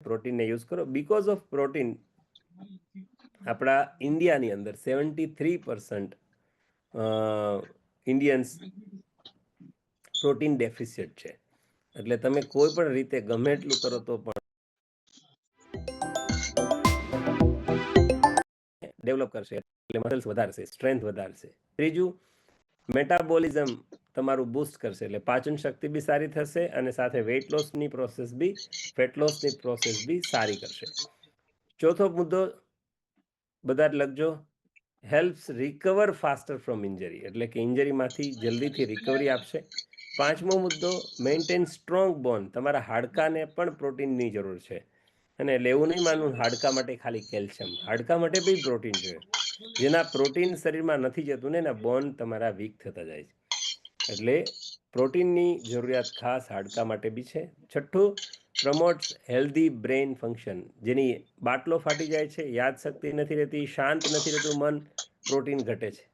પ્રોટીનને use કરો. Because of protein આપણા ઇન્ડિયાની અંદર 73% ઇન્ડિયન્સ પ્રોટીન ડેફિશિયન્ટ છે. એટલે તમે કોઈ પણ રીતે ગમે એટલું કરો તો પણ ડેવલપ કરશે, એટલે મસલ્સ વધારશે, સ્ટ્રેન્થ વધારશે. ત્રીજું, મેટાબોલિઝમ તમારું બૂસ્ટ કરશે, એટલે પાચન શક્તિ બી સારી થશે અને સાથે વેઇટ લોસની પ્રોસેસ બી, ફેટ લોસની પ્રોસેસ બી સારી કરશે. ચોથો મુદ્દો બધા જ લખજો, helps recover faster from injury, એટલે કે ઇન્જરીમાંથી જલ્દીથી રિકવરી આપશે. પાંચમો મુદ્દો, મેન્ટેન સ્ટ્રોંગ બોન, તમારા હાડકાને પણ પ્રોટીનની જરૂર છે. અને એટલે એવું નહીં માનવું હાડકા માટે ખાલી કેલ્શિયમ, હાડકા માટે બી પ્રોટીન જોઈએ. જેના પ્રોટીન શરીરમાં નથી જતું ને એના બોન તમારા વીક થતા જાય છે. એટલે પ્રોટીનની જરૂરિયાત ખાસ હાડકા માટે બી છે. છઠ્ઠું, પ્રમોટ્સ હેલ્ધી બ્રેઇન ફંક્શન, જેની બાટલો ફાટી જાય છે, યાદશક્તિ નથી રહેતી, શાંત નથી રહેતું મન, પ્રોટીન ઘટે છે.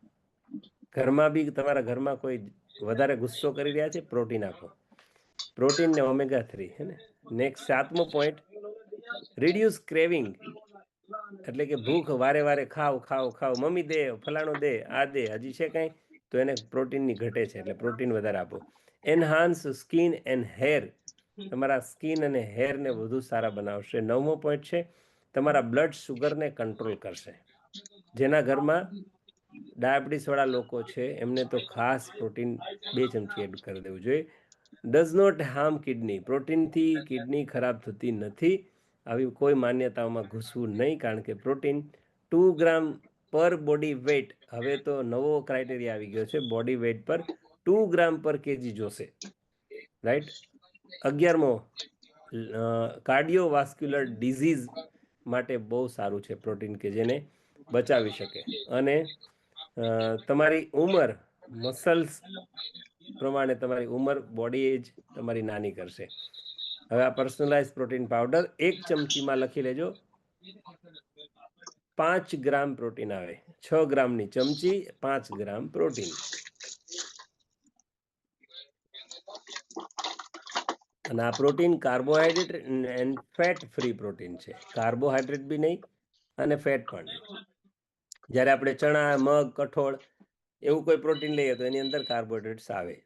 ઘરમાં બી તમારા ઘરમાં કોઈ વધારે ગુસ્સો કરી રહ્યા છે, પ્રોટીન આપો. પ્રોટીન ને ઓમેગા 3, હે ને. નેક્સ્ટ, સાતમો પોઈન્ટ, રિડ્યુસ ક્રેવિંગ, એટલે કે ભૂખ વારે વારે ખાવ ખાવ ખાવ, મમ્મી દે, ફલાણું દે, આ દે, હજી છે કંઈ, તો એને પ્રોટીનની ઘટે છે, એટલે પ્રોટીન વધારે આપો. એનહાન્સ સ્કિન એન્ડ હેર, તમારા સ્કિન અને હેરને વધુ સારા બનાવશે. નવમો પોઈન્ટ છે, તમારા બ્લડ શુગરને કંટ્રોલ કરશે. જેના ઘરમાં ડાયાબિટીસવાળા લોકો છે એમને તો ખાસ પ્રોટીન 2 ચમચી એડ કરી દેવું જોઈએ. ડઝ નોટ હાર્મ કિડની, પ્રોટીનથી કિડની ખરાબ થતી નથી. આવી કોઈ માન્યતાઓમાં ઘૂસવું નહીં, કારણ કે પ્રોટીન 2 ગ્રામ પર બોડી વેઇટ, હવે તો નવો ક્રાઇટેરિયા આવી ગયો છે, બોડી વેઇટ પર 2 ગ્રામ પર કેજી જોશે, રાઈટ. 11મો, કાર્ડિયોવાસ્ક્યુલર ડિઝીઝ માટે બહુ સારું છે પ્રોટીન, કે જેને બચાવી શકે. અને તમારી ઉંમર, મસલ્સ પ્રમાણે તમારી ઉંમર, બોડી એજ તમારી નાની કરશે. હવે આ પર્સનલાઇઝ પ્રોટીન પાવડર 1 ચમચીમાં લખી લેજો 5 ગ્રામ પ્રોટીન આવે. 6 ગ્રામની ચમચી, 5 ગ્રામ પ્રોટીન. અને આ protein carbohydrate and fat free protein છે, કાર્બોહાઈડ્રેટ બી નહીં અને ફેટ પણ નહીં. જ્યારે આપણે ચણા, મગ, કઠોળ એવું કોઈ પ્રોટીન લઈએ તો એની અંદર કાર્બોહાઈડ્રેટ્સ આવે.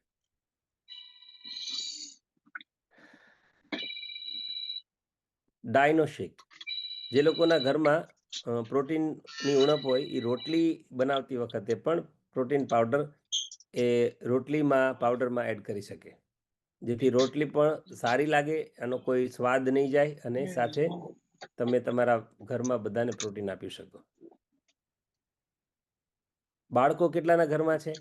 ડાયનોશેક, જે લોકોના ઘરમાં પ્રોટીનની ઉણપ હોય એ રોટલી બનાવતી વખતે પણ પ્રોટીન પાવડર એ રોટલીમાં પાવડરમાં એડ કરી શકે, જેથી રોટલી પણ સારી લાગે, એનો કોઈ સ્વાદ નહીં જાય અને સાથે તમે તમારા ઘરમાં બધાને પ્રોટીન આપી શકો. બાળકો કેટલાના ઘરમાં છે?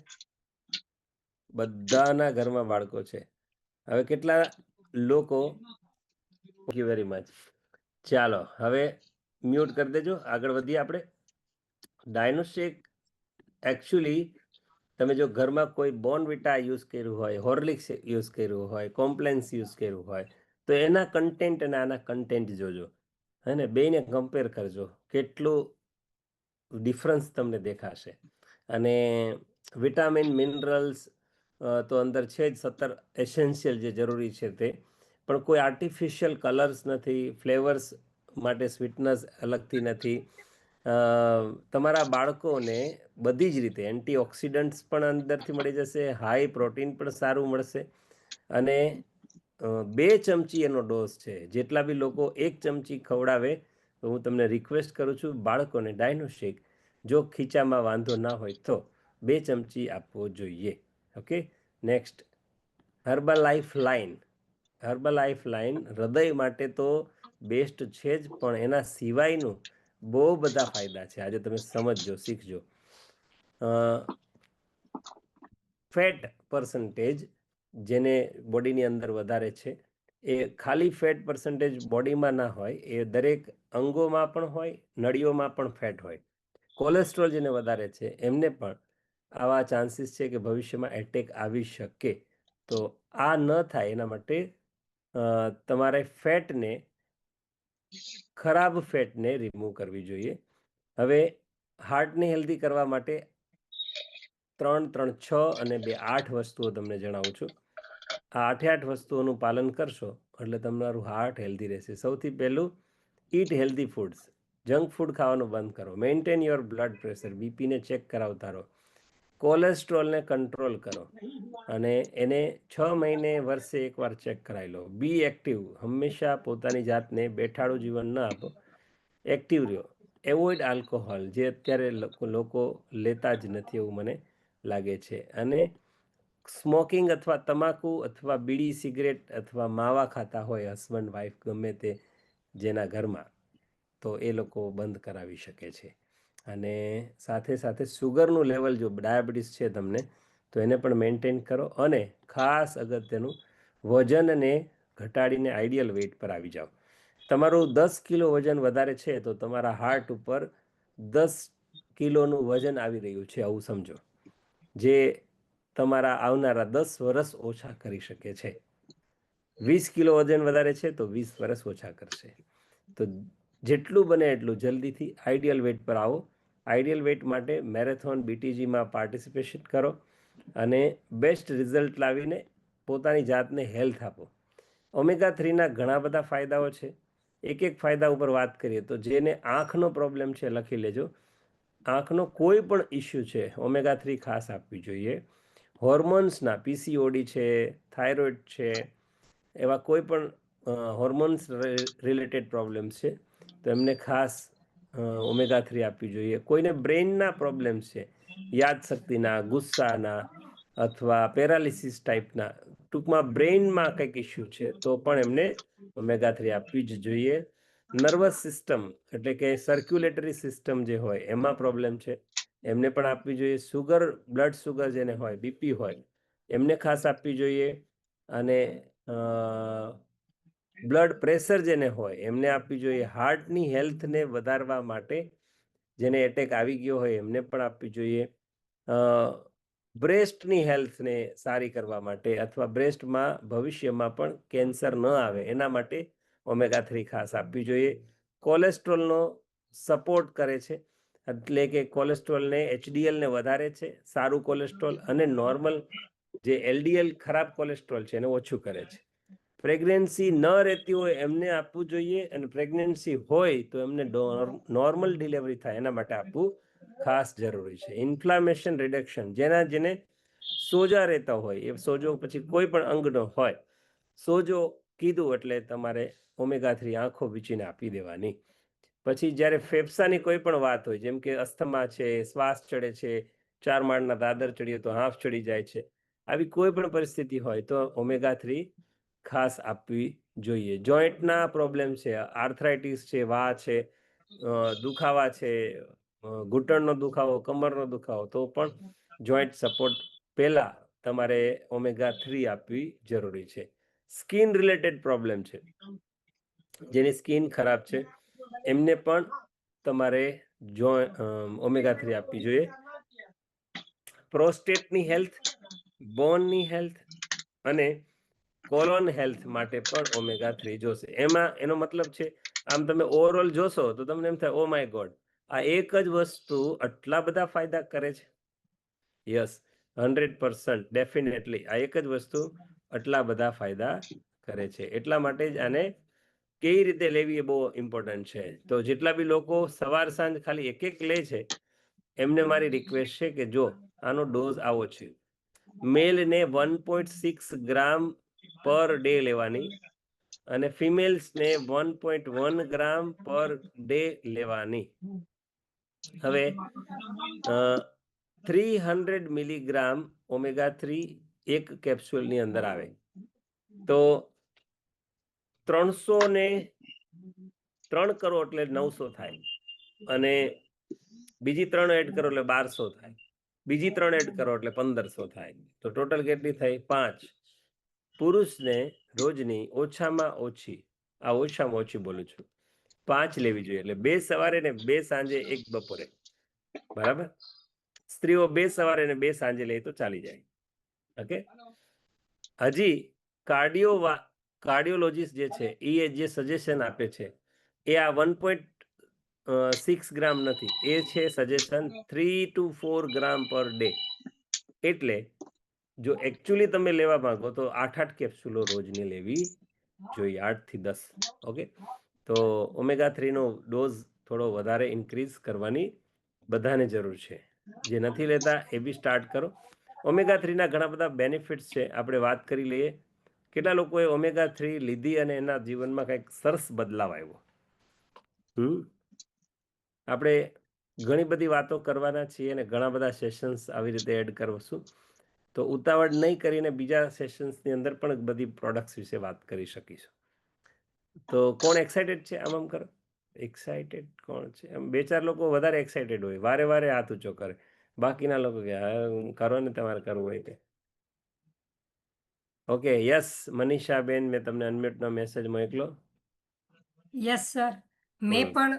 બધાના ઘરમાં બાળકો છે. હવે કેટલા લોકો, થેન્ક યુ વેરી મચ. ચાલો હવે મ્યુટ કરી દેજો, આગળ વધીએ આપણે. ડાયનોશેક એકચ્યુઅલી તમે જો ઘરમાં કોઈ બોર્નવિટા યુઝ કર્યું હોય, હોર્લિક્સ યુઝ કર્યું હોય, કોમ્પ્લેન્સ યુઝ કર્યું હોય, તો એના કન્ટેન્ટ અને આના કન્ટેન્ટ જોજો, હે ને. બેયને કમ્પેર કરજો, કેટલું ડિફરન્સ તમને દેખાશે. અને વિટામિન, મિનરલ્સ તો અંદર છે જ 17 એસેન્શિયલ જે જરૂરી છે તે, પણ કોઈ આર્ટિફિશિયલ કલર્સ નથી, ફ્લેવર્સ માટે સ્વીટનેસ અલગથી નથી. તમારા બાળકોને બધી જ રીતે એન્ટીઓક્સિડન્ટ્સ પણ અંદરથી મળી જશે, હાઈ પ્રોટીન પણ સારું મળશે. અને 2 ચમચી એનો ડોઝ છે. જેટલા બી લોકો 1 ચમચી ખવડાવે તો હું તમને રિક્વેસ્ટ કરું છું, બાળકોને ડાયનોશેક જો ખીચામાં વાંધો ના હોય તો 2 ચમચી આપવો જોઈએ. Okay. Next, Herbalife line. Herbalife line હૃદય માટે તો બેસ્ટ છે જ, પણ એના સિવાયનું બહુ બધા ફાયદા છે, આજે તમે સમજજો, શીખજો. ફેટ પર્સન્ટેજ જેને બોડીની અંદર વધારે છે, એ ખાલી ફેટ પર્સન્ટેજ બોડીમાં ના હોય, એ દરેક અંગોમાં પણ હોય, નળીઓમાં પણ ફેટ હોય. કોલેસ્ટ્રોલ જેને વધારે છે એમને પણ આવા ચાન્સીસ છે કે ભવિષ્યમાં એટેક આવી શકે. તો આ ન થાય એના માટે તમારે ફેટને, ખરાબ ફેટને રિમૂવ કરવી જોઈએ. હવે હાર્ટને હેલ્ધી કરવા માટે 3, 3, 6 અને 2, 8 વસ્તુઓ તમને જણાવું છું. આ 8 વસ્તુઓનું પાલન કરશો એટલે તમારું હાર્ટ હેલ્ધી રહેશે. સૌથી પહેલું, eat healthy foods. Junk food ખાવાનું બંધ કરો. મેન્ટેન યોર બ્લડ પ્રેશર, બીપીને ચેક કરાવતા રહો. કોલેસ્ટ્રોલને કંટ્રોલ કરો અને એને 6 મહિને વર્ષે એકવાર ચેક કરાવી લો. બી એક્ટિવ, હંમેશા પોતાની જાતને બેઠાડું જીવન ન આપો, એક્ટિવ રહ્યો. એવોઇડ આલ્કોહોલ, જે અત્યારે લોકો લેતા જ નથી એવું મને લાગે છે. અને સ્મોકિંગ અથવા તમાકુ અથવા બીડી સિગરેટ અથવા માવા ખાતા હોય હસબન્ડ વાઈફ ગમે તે જેના ઘરમાં, તો એ લોકો બંધ કરાવી શકે છે. અને સાથે સાથે સુગરનું લેવલ, જો ડાયાબિટીસ છે તમને, તો એને પણ મેન્ટેન કરો. અને ખાસ અગત્યનું, વજનને ઘટાડીને આઈડિયલ વેઇટ પર આવી જાઓ. તમારું 10 કિલો વજન વધારે છે તો તમારા હાર્ટ ઉપર 10 કિલોનું વજન આવી રહ્યું છે, આવું સમજો, જે તમારા આવનારા 10 વર્ષ ઓછા કરી શકે છે. 20 કિલો વજન વધારે છે તો 20 વર્ષ ઓછા કરશે. તો જેટલું બને એટલું જલ્દીથી આઈડિયલ વેઇટ પર આવો. આઈડિયલ વેઇટ માટે મેરેથોન, બીટીજીમાં પાર્ટિસિપેશન કરો અને બેસ્ટ રિઝલ્ટ લાવીને પોતાની જાતને હેલ્થ આપો. ઓમેગા 3ના ઘણા બધા ફાયદાઓ છે. એક એક ફાયદા ઉપર વાત કરીએ તો, જેને આંખનો પ્રોબ્લેમ છે લખી લેજો. આંખનો કોઈ પણ ઇસ્યુ છે, ઓમેગા 3 ખાસ આપવી જોઈએ. હોર્મોન્સના, પીસીઓડી છે, થાઇરોઇડ છે, એવા કોઈ પણ હોર્મોન્સ રિલેટેડ પ્રોબ્લેમ્સ છે તો એમને ખાસ ઓમેગા 3 આપવી જોઈએ. કોઈને બ્રેઇનના પ્રોબ્લેમ્સ છે, યાદશક્તિના, ગુસ્સાના અથવા પેરાલિસિસ ટાઈપના, ટૂંકમાં બ્રેઇનમાં કંઈક ઇસ્યુ છે તો પણ એમને ઓમેગા 3 આપવી જ જોઈએ. નર્વસ સિસ્ટમ એટલે કે સર્ક્યુલેટરી સિસ્ટમ જે હોય એમાં પ્રોબ્લેમ છે, એમને પણ આપવી જોઈએ. સુગર, બ્લડ સુગર જેને હોય, બીપી હોય, એમને ખાસ આપવી જોઈએ. અને બ્લડ પ્રેશર જેને હોય એમને આપવી જોઈએ. હાર્ટની હેલ્થને વધારવા માટે, જેને એટેક આવી ગયો હોય એમને પણ આપવી જોઈએ. બ્રેસ્ટની હેલ્થને સારી કરવા માટે અથવા બ્રેસ્ટમાં ભવિષ્યમાં પણ કેન્સર ન આવે એના માટે ઓમેગા 3 ખાસ આપવી જોઈએ. કોલેસ્ટ્રોલનો સપોર્ટ કરે છે, એટલે કે કોલેસ્ટ્રોલને, એચડીએલને વધારે છે, સારું કોલેસ્ટ્રોલ, અને નોર્મલ જે એલડીએલ ખરાબ કોલેસ્ટ્રોલ છે એને ઓછું કરે છે. પ્રેગ્નન્સી ન રહેતી હોય એમને આપવું જોઈએ, અને પ્રેગ્નન્સી હોય તો એમને નોર્મલ ડિલિવરી થાય એના માટે આપવું ખાસ જરૂરી છે. ઇન્ફ્લામેશન રિડક્શન, જેને સોજા રહેતા હોય, એ સોજો પછી કોઈ પણ અંગનો હોય, સોજો કીધું એટલે તમારે ઓમેગા 3 આંખો વીંચીને આપી દેવાની. પછી જ્યારે ફેફસાની કોઈ પણ વાત હોય, જેમ કે અસ્થમા છે, શ્વાસ ચડે છે, 4 માળના દાદર ચડીએ તો હાંફ ચડી જાય છે, આવી કોઈ પણ પરિસ્થિતિ હોય તો ઓમેગા 3 ખાસ આપવી જોઈએ. જોઈન્ટના પ્રોબ્લેમ છે, આર્થરાઇટિસ છે, વા છે, દુખાવા છે, ઘૂંટણનો દુખાવો, કમરનો દુખાવો, તો પણ જોઈન્ટ સપોર્ટ પહેલાં તમારે ઓમેગા 3 આપવી જરૂરી છે. સ્કિન રિલેટેડ પ્રોબ્લેમ છે, જેની સ્કિન ખરાબ છે, એમને પણ તમારે ઓમેગા 3 આપવી જોઈએ. પ્રોસ્ટેટની હેલ્થ, બોનની હેલ્થ અને કોલોન હેલ્થ માટે પણ ઓમેગા 3 જોશે. એમાં એનો મતલબ છે, આમ તમે ઓવરઓલ જોશો તો તમને એમ થાય, ઓ માય ગોડ, આ એક જ વસ્તુ આટલા બધા ફાયદા કરે છે. યસ, 100% ડેફિનેટલી આ એક જ વસ્તુ આટલા બધા ફાયદા કરે છે. એટલા માટે જ આને કેવી રીતે લેવી એ બહુ ઇમ્પોર્ટન્ટ છે. તો જેટલા બી લોકો સવાર સાંજ ખાલી એક લે છે, એમને મારી રિક્વેસ્ટ છે કે જો આનો ડોઝ આવો છે, મેલને 1.6 ગ્રામ પર ડે લેવાની અને ફિમેલ્સને 1.1 ગ્રામ પર ડે લેવાની. હવે 300 મિલીગ્રામ ઓમેગા 3 એક કેપ્સ્યુલની અંદર આવે તો 303 કરો એટલે 900 થાય, અને બીજી 3 એડ કરો એટલે 1200 થાય, બીજી 3 એડ કરો એટલે 1500 થાય. તો ટોટલ કેટલી થઈ? 5. પુરુષને રોજની ઓછામાં ઓછી, આ ઓછામાં ઓછી બોલું છું, 5 લેવી જોઈએ. એટલે 2 સવારે ને 2 સાંજે, 1 બપોરે. બરાબર? સ્ત્રીઓ 2 સવારે ને 2 સાંજે લે તો ચાલી જાય. ઓકે. હજી કાર્ડિયોલોજીસ્ટ જે છે એ જે સજેશન આપે છે એ આ 1.6 ગ્રામ નથી, એ છે suggestion 3 to 4 gram per day. એટલે જો એકચ્યુઅલી તમે લેવા માંગો તો 8 કેપ્સ્યુલો રોજની લેવી જોઈએ, 8 થી 10. ઓકે, તો ઓમેગા 3નો ડોઝ થોડો વધારે ઇન્ક્રીઝ કરવાની બધાને જરૂર છે. જે નથી લેતા એ બી સ્ટાર્ટ કરો. ઓમેગા 3ના ઘણા બધા બેનિફિટ્સ છે, આપણે વાત કરી લઈએ. કેટલા લોકોએ ઓમેગા 3 લીધી અને એના જીવનમાં કંઈક સરસ બદલાવ આવ્યો? આપણે ઘણી બધી વાતો કરવાના છીએ અને ઘણા બધા સેશન્સ આવી રીતે એડ કરશું, તો ઉતાવળ નહીં કરીને બીજા સેશન્સની અંદર પણ બધી પ્રોડક્ટ્સ વિશે વાત કરી શકીશું. તો કોણ એક્સાઇટેડ છે? આમ કરો. એક્સાઇટેડ કોણ છે? આમ 2-4 લોકો વધારે એક્સાઇટેડ હોય, વારે વારે હાથ ઊંચો કરે. બાકીના લોકો કે હા કરો ને, તમારે કરવું હોય તે. ઓકે, યસ મનીષાબેન, મેં તમને અનમ્યુટનો મેસેજ મોકલો. યસ સર, મેં પણ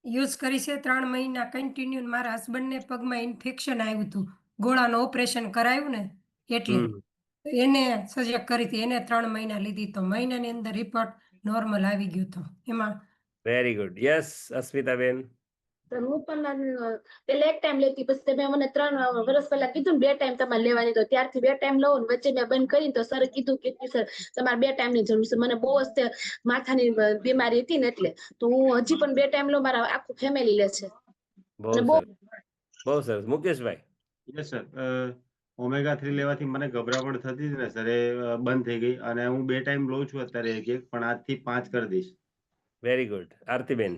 યુઝ કરી છે 3 મહિના કન્ટિન્યુ. મારા હસબન્ડને પગમાં ઇન્ફેક્શન આવ્યું હતું, ગોળાનું ઓપરેશન કરાયું ને એટલે એને સજેક્ટ કરી હતી. એને 3 મહિના લીધી, તો મહિનાની અંદર રિપોર્ટ નોર્મલ આવી ગયો હતો એમાં. Very good. યસ અસ્મિતાબેન. હું પણ પેલા એક ટાઈમ લેતી, પછી તમે મને 3 વર્ષ પહેલા કીધું ને 2 ટાઈમ તમારે લેવાની, તો ત્યારથી 2 ટાઈમ લઉં. વચ્ચે મેં બંધ કરીને તો સર કીધું કે સર તમારે 2 ટાઈમની જરૂર છે. મને બહુ જ માથાની બીમારી હતી ને એટલે, તો હું હજી પણ 2 ટાઈમ લઉં. મારા આખું ફેમિલી લે છે. બહુ સરસ, બહુ સરસ. મુકેશભાઈ. યસ સર, ઓમેગા 3 લેવાથી મને ગભરામણ થતી હતી ને સર, એ બંધ થઈ ગઈ અને હું 2 ટાઈમ લઉં છું અત્યારે, એક પણ આજથી 5 કરી દઈશ. Very good. આરતીબેન.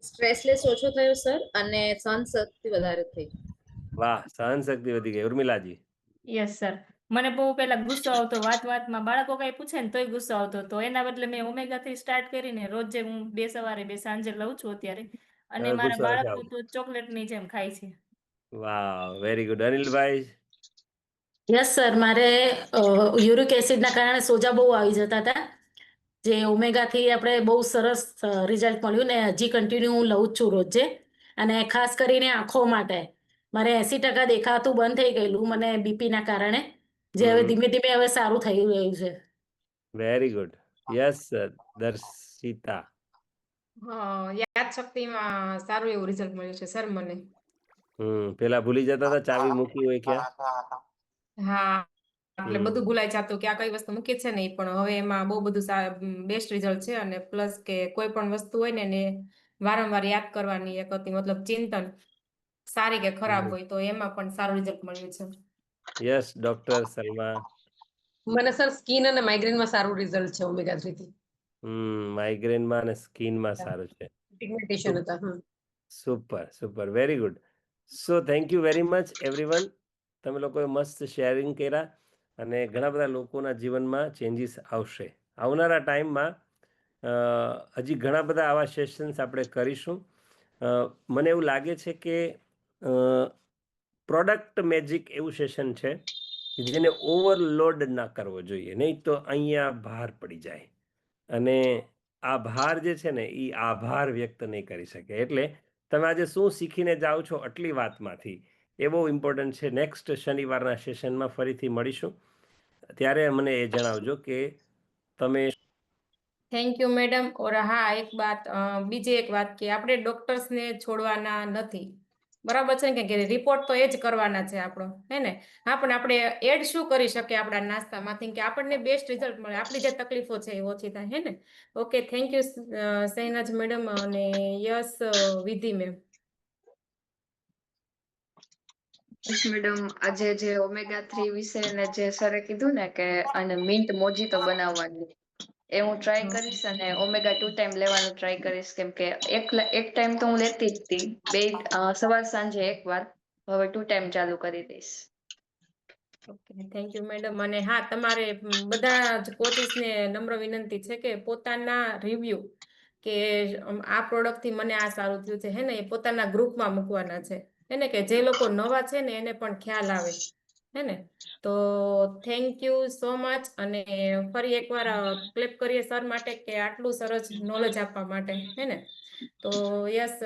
સ્ટ્રેસલેસ ઓછો થયો સર, અને સહન શક્તિ વધારે થઈ. વાહ, સહન શક્તિ વધી ગઈ. ઉર્મિલાજી. યસ સર, મને બહુ પહેલા ગુસ્સો આવતો, વાતમાં બાળકો કઈ પૂછે ને તોય ગુસ્સો આવતો, તો એના બદલે મેં ઓમેગા 3 સ્ટાર્ટ કરીને રોજ હું 2 સવારે 2 સાંજે લઉં છું અત્યારે, અને મારા બાળકો તો ચોકલેટની જેમ ખાય છે. વાહ, વેરી ગુડ. અનિલભાઈ. યસ સર, મારે યુરિક એસિડના કારણે સોજા બહુ આવી જતા હતા, જે ઓમેગાથી આપણે બહુ સરસ રિઝલ્ટ મળ્યું ને હજી કન્ટિન્યુ હું લઉં જ છું રોજે. અને ખાસ કરીને આંખો માટે મારે 80% દેખાતું બંધ થઈ ગયેલું મને બીપીના કારણે, જે હવે ધીમે ધીમે હવે સારું થઈ રહ્યું છે. Very good. Yes sir. Darshita. યાદ શક્તિમાં સારું એવું રિઝલ્ટ મળ્યું છે સર મને. પેલા ભૂલી જતા હતા ચાવી મૂકી હોય ક્યાં? હા, એટલે બધું ભૂલાઈ જતું કે આ કઈ વસ્તુ મૂકી છે ને, પણ હવે એમાં બહુ બધું બેસ્ટ રિઝલ્ટ છે. અને પ્લસ કે કોઈ પણ વસ્તુ હોય ને એને વારંવાર યાદ કરવાની એક હતી, મતલબ ચિંતન સારી કે ખરાબ હોય તો એમાં પણ સારું રિઝલ્ટ મળ્યું છે. યસ ડોક્ટર સલમા. મને સર સ્કિન અને માઇગ્રેનમાં સારું રિઝલ્ટ છે ઓમેગા 3 થી. માઇગ્રેનમાં અને સ્કિનમાં સારું છે. પિગમેન્ટેશન હતા. Super super, very good. So thank you very much everyone. તમે લોકોએ મસ્ત શેરિંગ કર્યા અને ઘણા બધા લોકોના જીવનમાં ચેન્જીસ આવશે આવનારા ટાઈમમાં. હજી ઘણા બધા આવા સેશન્સ આપણે કરીશું. મને એવું લાગે છે કે પ્રોડક્ટ મેજિક એવું સેશન છે જેને ઓવરલોડ ના કરવો જોઈએ, નહીં તો અહીંયા ભાર પડી જાય અને આ ભાર જે છે ને એ આભાર વ્યક્ત નહીં કરી શકે. એટલે તમે આજે શું શીખીને જાઓ છો આટલી વાતમાંથી, એ બહુ ઇમ્પોર્ટન્ટ છે. નેક્સ્ટ શનિવારના સેશનમાં ફરીથી મળીશું, ત્યારે મને એ જણાવજો કે તમે. Thank you madam. ઓર હા, બીજી એક વાત કે આપણે ડોક્ટર્સને છોડવાના નથી, બરાબર છે કે રિપોર્ટ તો એ જ કરવાના છે આપણો, હે ને. હા, પણ આપણે એડ શું કરી શકીએ આપણા નાસ્તામાંથી કે આપણને બેસ્ટ રિઝલ્ટ મળે, આપણી જે તકલીફો છે એ ઓછી થાય, હે ને. ઓકે, થેન્ક યુ શહેનાજ મેડમ અને યસ વિધિ મેમ. મેડમ, આજે જે ઓમેગા 3 વિશે ને જે સરે કીધું ને કે અને મિન્ટ મોજીતો બનાવવાની, એ હું ટ્રાય કરીશ. અને ઓમેગા 2 ટાઈમ લેવાનું ટ્રાય કરીશ, કેમ કે એક ટાઈમ તો હું લેતી જ હતી, સવાર સાંજે એકવાર. હવે 2 ટાઈમ ચાલુ કરી દઈશ. Okay, thank you madam. અને હા, તમારે બધા જ કોચિસને નમ્ર વિનંતી છે કે પોતાના રિવ્યુ કે આ પ્રોડક્ટથી મને આ સારું થયું છે, હે ને, એ પોતાના ગ્રુપમાં મૂકવાના છે, હે ને, કે જે લોકો નવા છે ને એને પણ ખ્યાલ આવે, હે ને. તો થેન્ક યુ સો મચ. અને ફરી એકવાર ક્લેપ કરીએ સર માટે કે આટલું સરસ નોલેજ આપવા માટે, હે ને. તો યસ,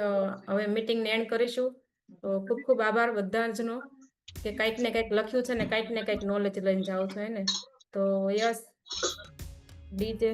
હવે મીટિંગને એન્ડ કરીશું. તો ખૂબ ખૂબ આભાર બધા જનો કે કંઈક ને કંઈક લખ્યું છે ને કંઈક નોલેજ લઈને જાઓ છો, હે ને. તો યસ ડીજે.